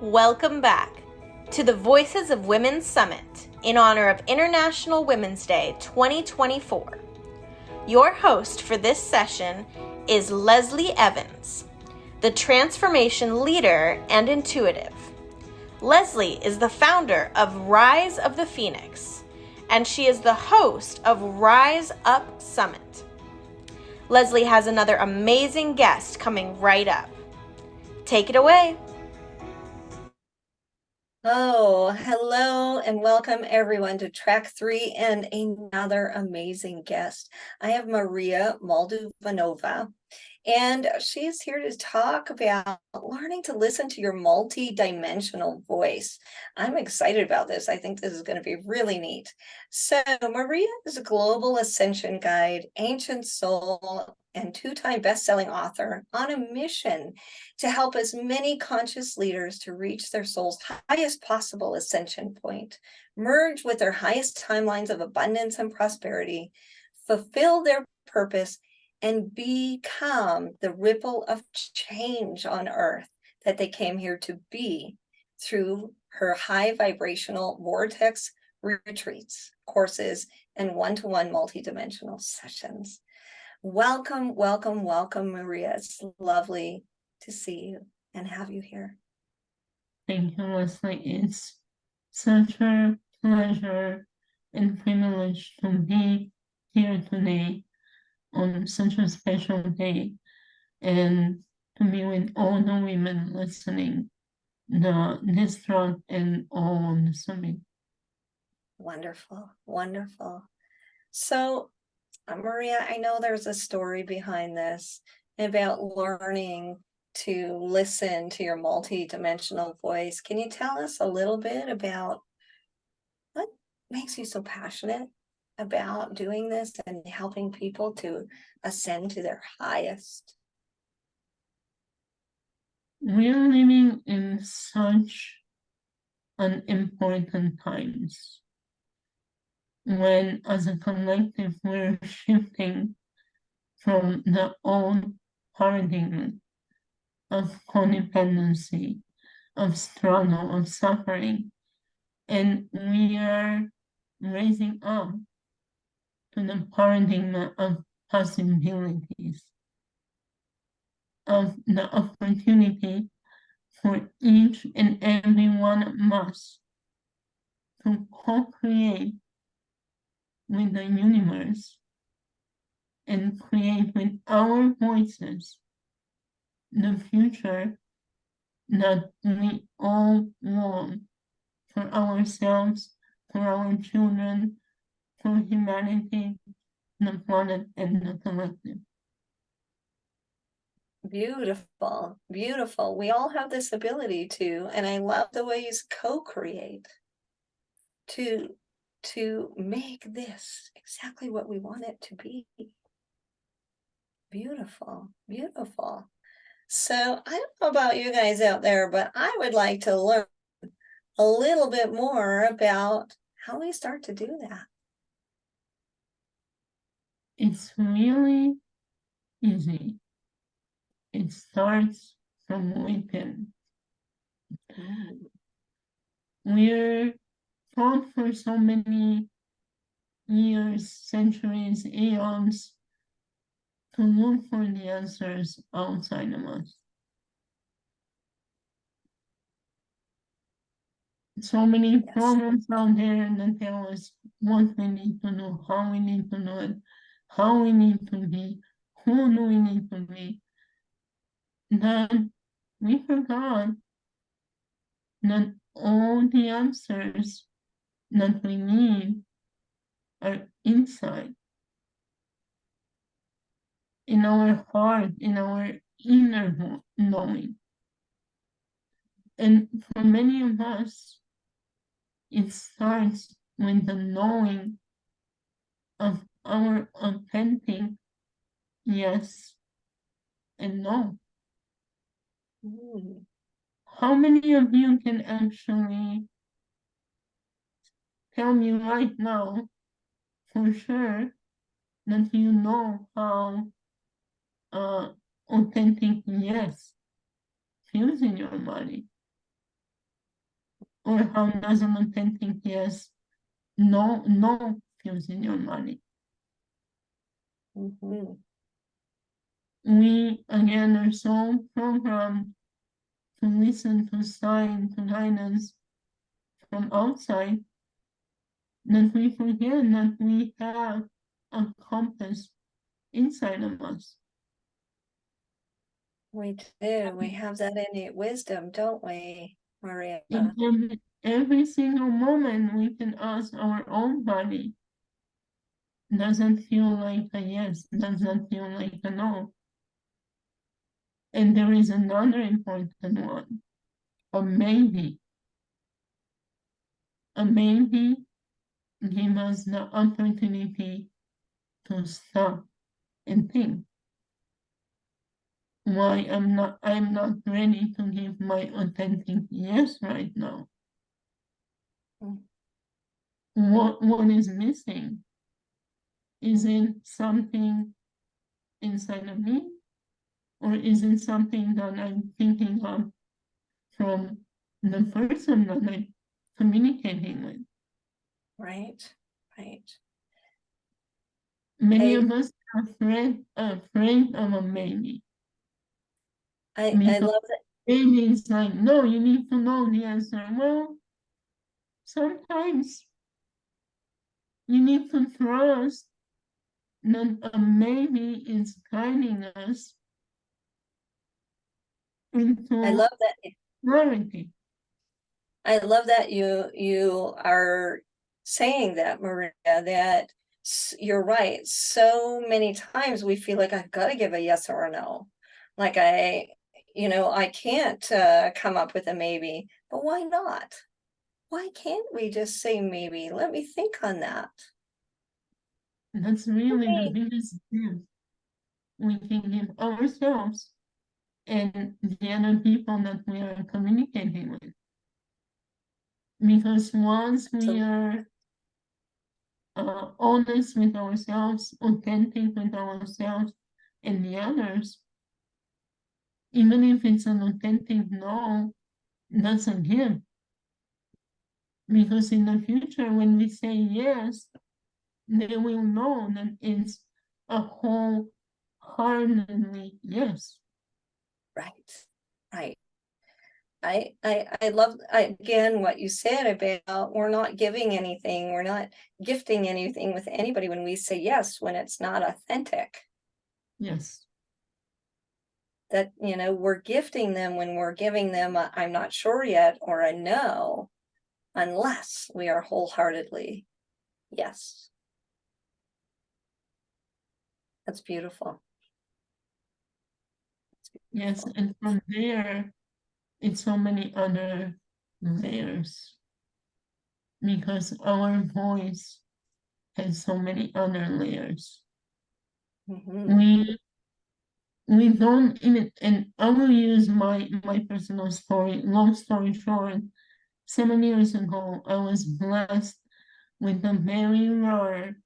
Welcome back to the Voices of Women Summit in honor of International Women's Day 2024. Your host for this session is Leslie Evans, the transformation leader and intuitive. Leslie is the founder of Rise of the Phoenix, and she is the host of Rise Up Summit. Leslie has another amazing guest coming right up. Take it away. Oh, hello and welcome everyone to track 3 and another amazing guest. I have Mariya Molduvanova, and she's here to talk about learning to listen to your multi-dimensional voice. I'm excited about this. I think this is going to be really neat. So Mariya is a Global Ascension guide, ancient soul, and 2-time best-selling author on a mission to help as many conscious leaders to reach their soul's highest possible ascension point, merge with their highest timelines of abundance and prosperity, fulfill their purpose, and become the ripple of change on earth that they came here to be through her High Vibrational Vortex Retreats, courses, and one-to-one multidimensional sessions. Welcome, welcome, welcome, Mariya. It's lovely to see you and have you here. Thank you, Leslie. It's such a pleasure and privilege to be here today on such a special day and to be with all the women listening this talk and all on the summit. Wonderful, wonderful. So, Mariya, I know there's a story behind this about learning to listen to your multi-dimensional voice. Can you tell us a little bit about what makes you so passionate about doing this and helping people to ascend to their highest? We're living in such unimportant times when, as a collective, we're shifting from the old paradigm of codependency, of struggle, of suffering, and we are raising up to the paradigm of possibilities, of the opportunity for each and every one of us to co-create with the universe and create with our voices the future that we all want for ourselves, for our children, for humanity, the planet, and the collective. Beautiful, beautiful. We all have this ability to, and I love the way you co-create to make this exactly what we want it to be. Beautiful, beautiful. So I don't know about you guys out there, but I would like to learn a little bit more about how we start to do that. It's really easy. It starts from within. We're taught for so many years, centuries, eons to look for the answers outside of us. So many programs out there that tell us what we need to do, how we need to do it, how we need to be, who do we need to be. That we forgot that all the answers that we need are inside, in our heart, in our inner knowing. And for many of us, it starts with the knowing of our authentic yes and no. How many of you can actually tell me right now for sure that you know how authentic yes feels in your body? or how does an authentic yes, no feels in your body. Mm-hmm. We, again, are so programmed to listen to sign, to guidance from outside that we forget that we have a compass inside of us. We do. We have that innate wisdom, don't we, Mariya? In every single moment, we can ask our own body, does it feel like a yes? Does it feel like a no? And there is another important one, a maybe. A maybe gives us the opportunity to stop and think. Why I'm not ready to give my authentic yes right now. Mm. What is missing? Is it something inside of me? Or is it something that I'm thinking of from the person that I'm communicating with? Right, right. Many I of us are afraid of a maybe. I Because love that. maybe is like, no, you need to know the answer. Well, sometimes you need to trust that a maybe is guiding us I into love that. clarity. I love that you are saying that, Mariya, that you're right. So many times we feel like I've got to give a yes or a no. Like I can't come up with a maybe, but why not? Why can't we just say maybe? Let me think on that. That's really the Maybe. biggest gift we can give ourselves and the other people that we are communicating with. Because once we So are honest with ourselves, authentic with ourselves and the others, even if it's an authentic no, that's a gift. Because in the future, when we say yes, they will know that it's a wholeheartedly yes. right, right. I love again what you said about we're not giving anything, we're not gifting anything with anybody when we say yes, when it's not authentic. Yes. That we're gifting them when we're giving them a I'm not sure yet or a no, unless we are wholeheartedly yes. That's beautiful. Yes, and from there, it's so many other layers because our voice has so many other layers. Mm-hmm. We don't even, and I will use my personal story. Long story short, 7 years ago, I was blessed with a very rare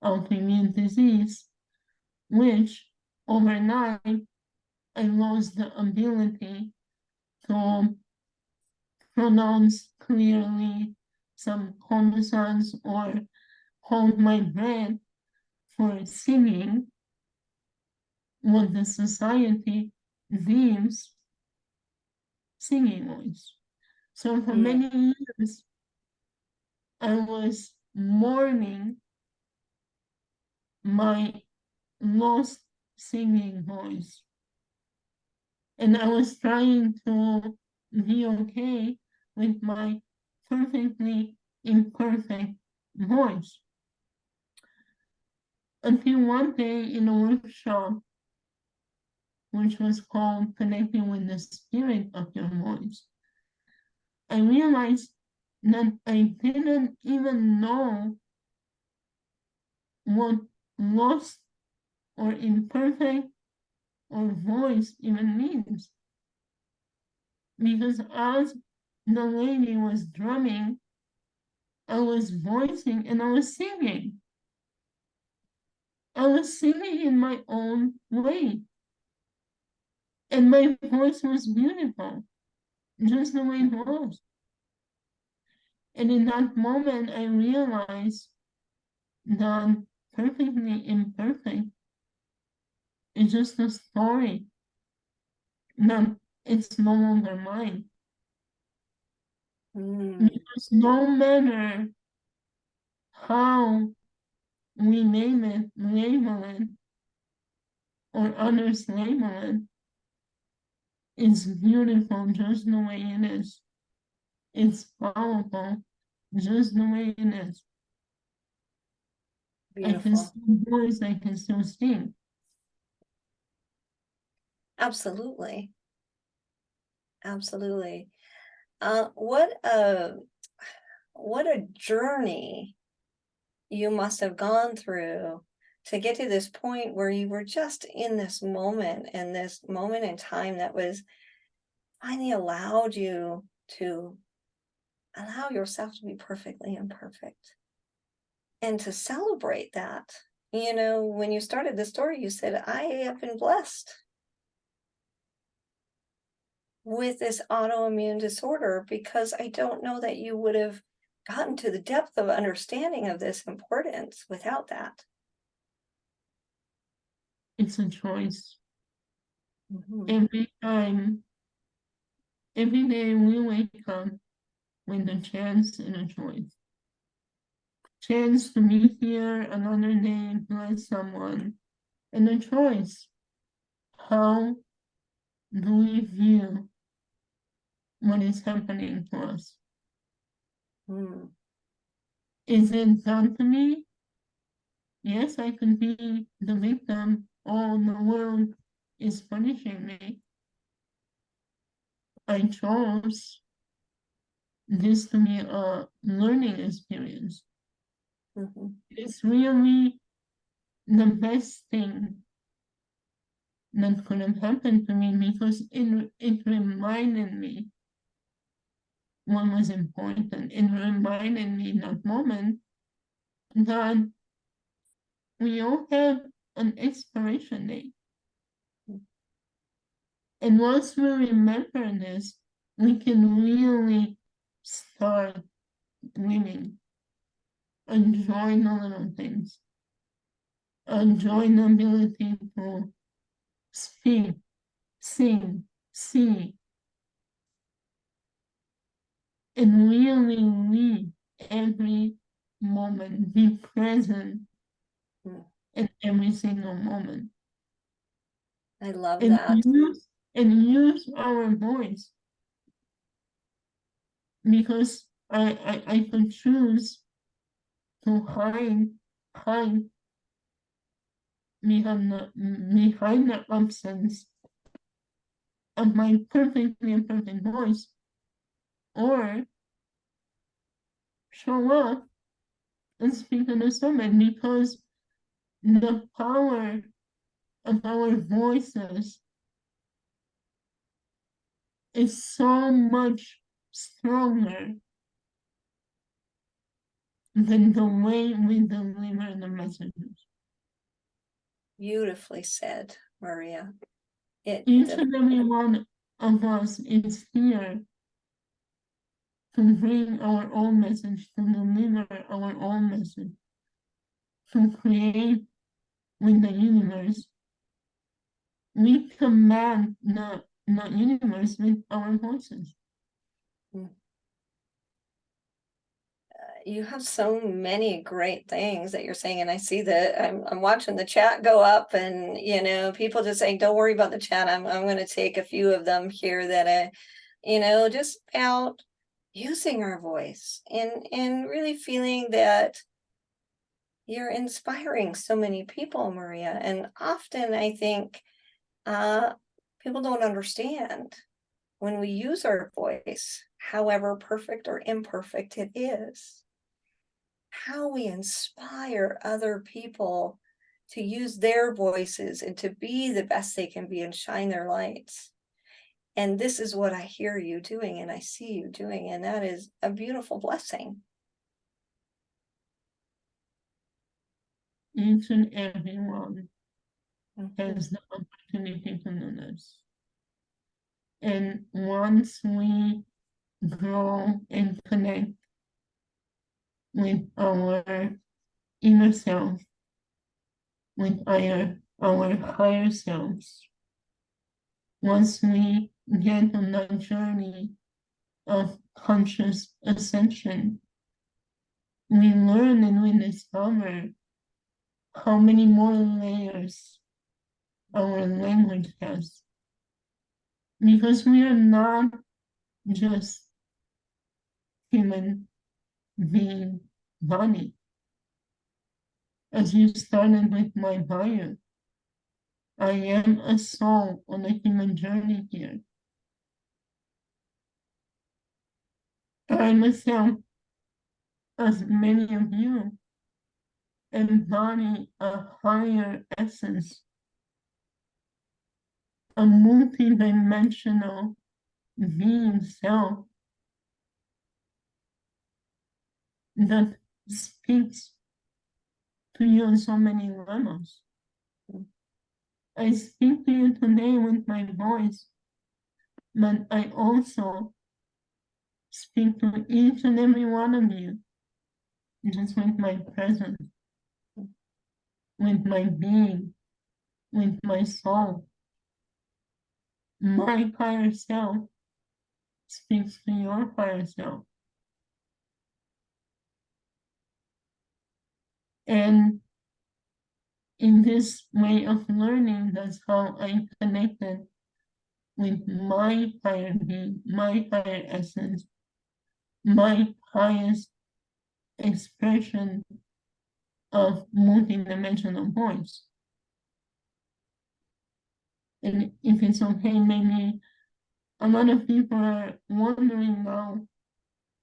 autoimmune disease, which overnight I lost the ability to pronounce clearly some consonants or hold my breath for singing what the society deems singing voice. So for Mm, many years, I was mourning my lost singing voice. And I was trying to be okay with my perfectly imperfect voice. Until one day in a workshop, which was called Connecting with the Spirit of Your Voice, I realized that I didn't even know what lost or imperfect or voice even means. Because as the lady was drumming, I was voicing and I was singing. I was singing in my own way. And my voice was beautiful, just the way it was. And in that moment, I realized that perfectly imperfect is just a story, that it's no longer mine. Because no matter how we name it, label it, or others label it, it's beautiful just the way it is. It's powerful just the way it is. I can Beautiful. still voice, I can still sing. Absolutely. Absolutely. What a journey you must have gone through to get to this point where you were just in this moment, and this moment in time that was finally allowed you to allow yourself to be perfectly imperfect and to celebrate that. You know, when you started the story, you said, I have been blessed with this autoimmune disorder, because I don't know that you would have gotten to the depth of understanding of this importance without that. It's a choice. Mm-hmm. Every day we wake up with a chance and a choice. Chance to be here another day, bless someone, and a choice. How do we view what is happening to us? Mm. Is it done to me? Yes, I could be the victim. Oh, the world is punishing me. I chose this to be a learning experience. Mm-hmm. It's really the best thing that could have happened to me, because it reminded me what was important. It reminded me in that moment that we all have an expiration date. And once we remember this, we can really start living, enjoying the little things, enjoying the ability to speak, sing, see, and really live every moment, be present Mm. in every single moment, I love and that. use our voice, because I could choose to hide behind the absence of my perfectly imperfect voice, or show up and speak in a sermon, because the power of our voices is so much stronger than the way we deliver the messages. Beautifully said, Mariya. Each and every one of us is here to bring our own message, to deliver our own message, to create with the universe. We command the universe with our voices. You have so many great things that you're saying, and I see that I'm watching the chat go up, and you know, people just saying, don't worry about the chat. I'm going to take a few of them here that just about using our voice and really feeling that you're inspiring so many people, Mariya. And often I think people don't understand, when we use our voice, however perfect or imperfect it is, how we inspire other people to use their voices and to be the best they can be and shine their lights. And this is what I hear you doing and I see you doing, and that is a beautiful blessing. Each and every one Mm-hmm. has the opportunity to do this. And once we grow and connect with our inner self, with our higher selves. Once we get on that journey of conscious ascension, we learn and we discover how many more layers our language has. Because we are not just human being body. As you started with my bio, I am a soul on a human journey here. I myself, as many of you, embody a higher essence, a multidimensional being self that speaks to you on so many levels. I speak to you today with my voice, but I also speak to each and every one of you just with my presence, with my being, with my soul. My higher self speaks to your higher self. And in this way of learning, that's how I connected with my higher being, my higher essence, my highest expression of multidimensional voice. And if it's okay, maybe a lot of people are wondering now,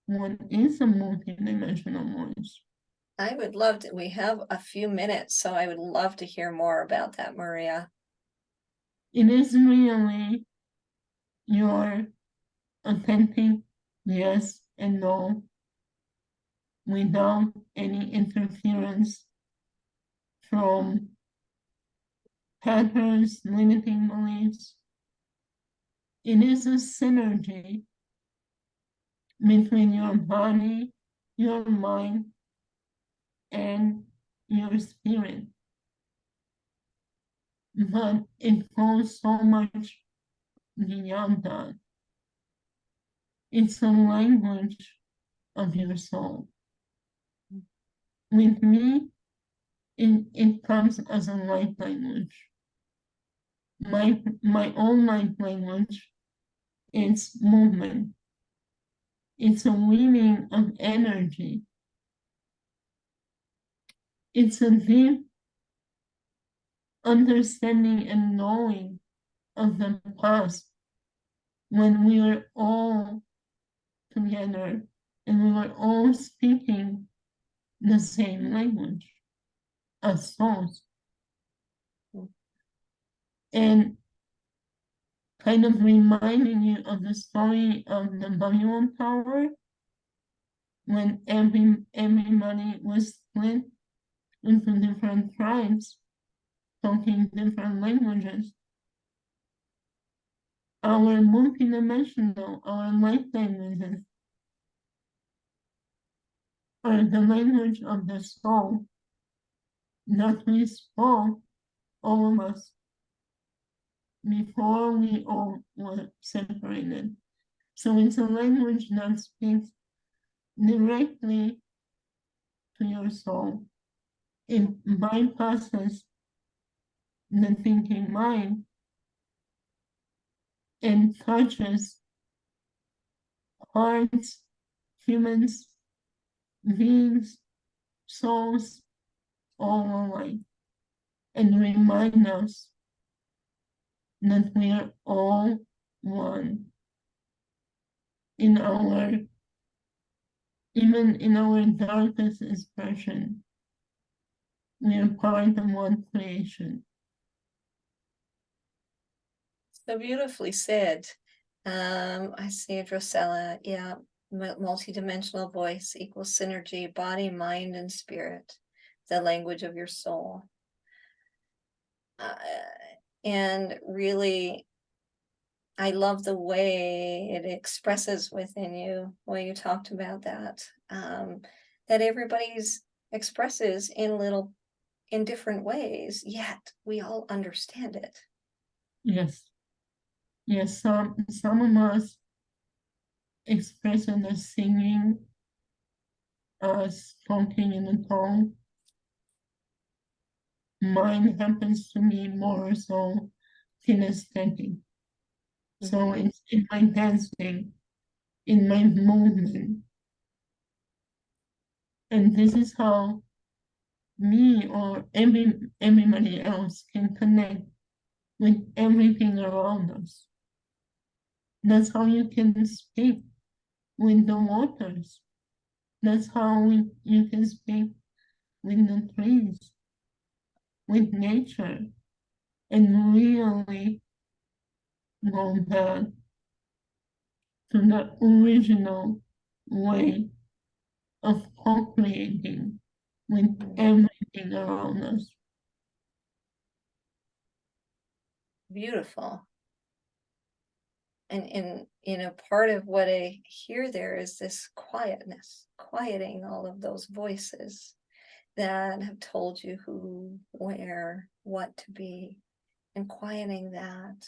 what is a multidimensional voice? I would love to, we have a few minutes, so I would love to hear more about that, Mariya. It is really your authentic yes and no without any interference from patterns, limiting beliefs. It is a synergy between your body, your mind, and your spirit. But it goes so much beyond that. It's a language of your soul. With me, it comes as a light language. My own light language is movement. It's a weaving of energy. It's a deep understanding and knowing of the past when we were all together and we were all speaking the same language as souls. And kind of reminding you of the story of the Babylon Tower when everybody was split into different tribes talking different languages. Our multidimensional, our light languages are the language of the soul that we spoke, all of us, before we all were separated. So it's a language that speaks directly to your soul. It bypasses the thinking mind and touches hearts, humans, beings, souls, all alike, and remind us that we are all one even in our darkest expression. We are part of one creation. So beautifully said. I see Drusella. Yeah, multidimensional voice equals synergy, body, mind, and spirit, the language of your soul. And really, I love the way it expresses within you, the way you talked about that. that everybody's expresses in different ways, yet we all understand it. Yes. Yes, some of us express in the singing, talking in the tone. Mine happens to me more so kinesthetic. So it's in my dancing, in my movement. And this is how me or everybody else can connect with everything around us. That's how you can speak with the waters. That's how you can speak with the trees, with nature, and really go back to the original way of co-creating with everything around us. Beautiful. And part of what I hear there is this quietness, quieting all of those voices that have told you who, where, what to be, and quieting that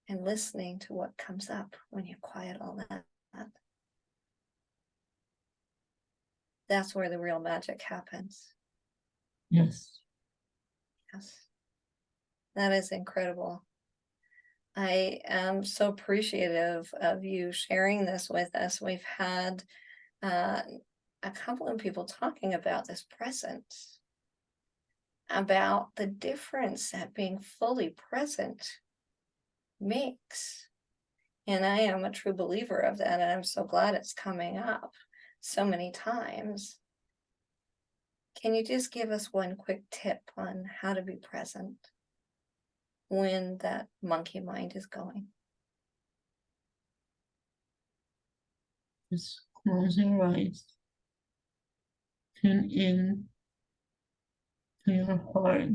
and listening to what comes up when you quiet all that. That's where the real magic happens. Yes. Yes. That is incredible. I am so appreciative of you sharing this with us. We've had a couple of people talking about this presence, about the difference that being fully present makes. And I am a true believer of that, and I'm so glad it's coming up so many times. Can you just give us one quick tip on how to be present when that monkey mind is going? Just close your eyes. Tune in to your heart.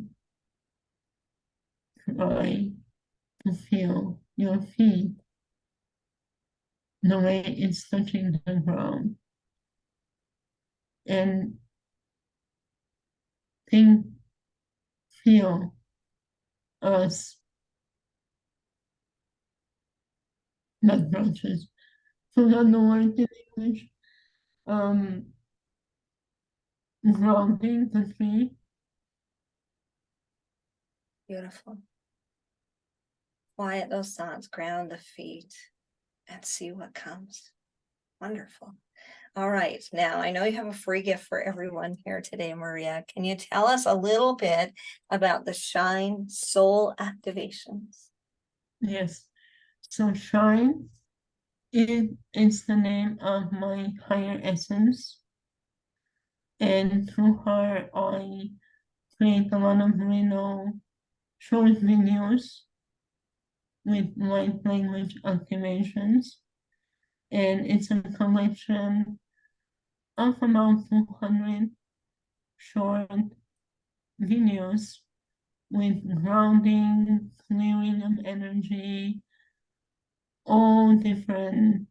Try to feel your feet, the way it's touching the ground. And feel us, not branches. Forgot the word in English. Grounding the tree. Beautiful. Quiet those thoughts, ground the feet, and see what comes. Wonderful. All right. Now, I know you have a free gift for everyone here today, Mariya. Can you tell us a little bit about the Shine Soul Activations? Yes. So Shine, it's the name of my higher essence. And through her, I create a lot of short videos with light language activations. And it's a collection of about 200 short videos with grounding, clearing of energy, all different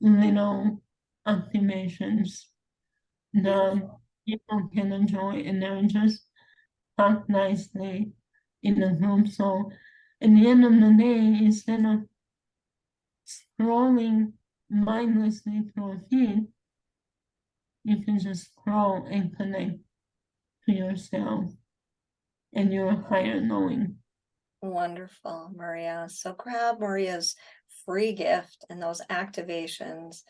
little activations that people can enjoy, and they're just packed nicely in the group. So at the end of the day, instead of scrolling mindlessly through a feed, you can just scroll and connect to yourself and your higher knowing. Wonderful, Mariya. So grab Mariya's free gift and those activations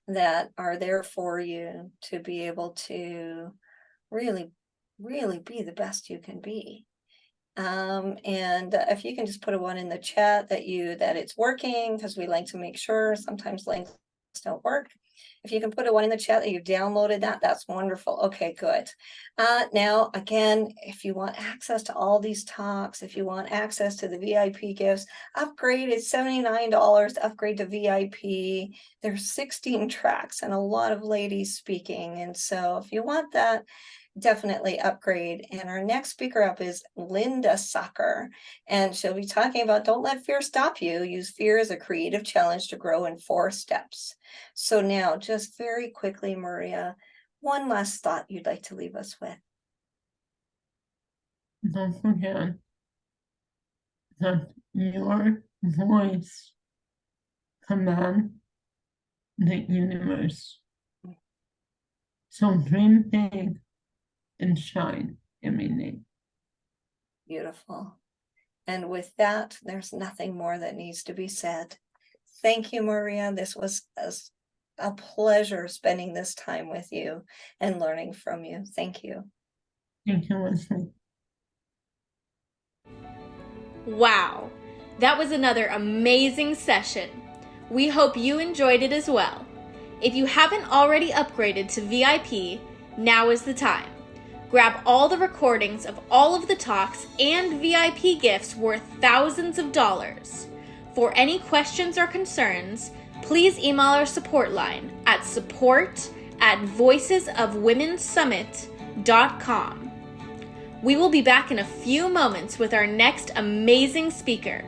that are there for you to be able to really, really be the best you can be. And if you can just put a one in the chat that it's working, because we like to make sure sometimes links don't work. If you can put a one in the chat that you downloaded that's wonderful. Okay, good. Now, again, if you want access to all these talks, if you want access to the VIP gifts, upgrade is $79 to upgrade to VIP. There's 16 tracks and a lot of ladies speaking. And so if you want that, definitely upgrade. And our next speaker up is Linda Sucker, and she'll be talking about don't let fear stop you. Use fear as a creative challenge to grow in 4 steps. So now, just very quickly, Mariya, one last thought you'd like to leave us with. Don't forget that your voice commands the universe. So dream big and shine every day. Beautiful. And with that, there's nothing more that needs to be said. Thank you, Mariya. This was a pleasure spending this time with you and learning from you. Thank you. Thank you, Leslie. Wow, that was another amazing session. We hope you enjoyed it as well. If you haven't already upgraded to VIP, now is the time. Grab all the recordings of all of the talks and VIP gifts worth thousands of dollars. For any questions or concerns, please email our support line at support@voicesofwomensummit.com. We will be back in a few moments with our next amazing speaker.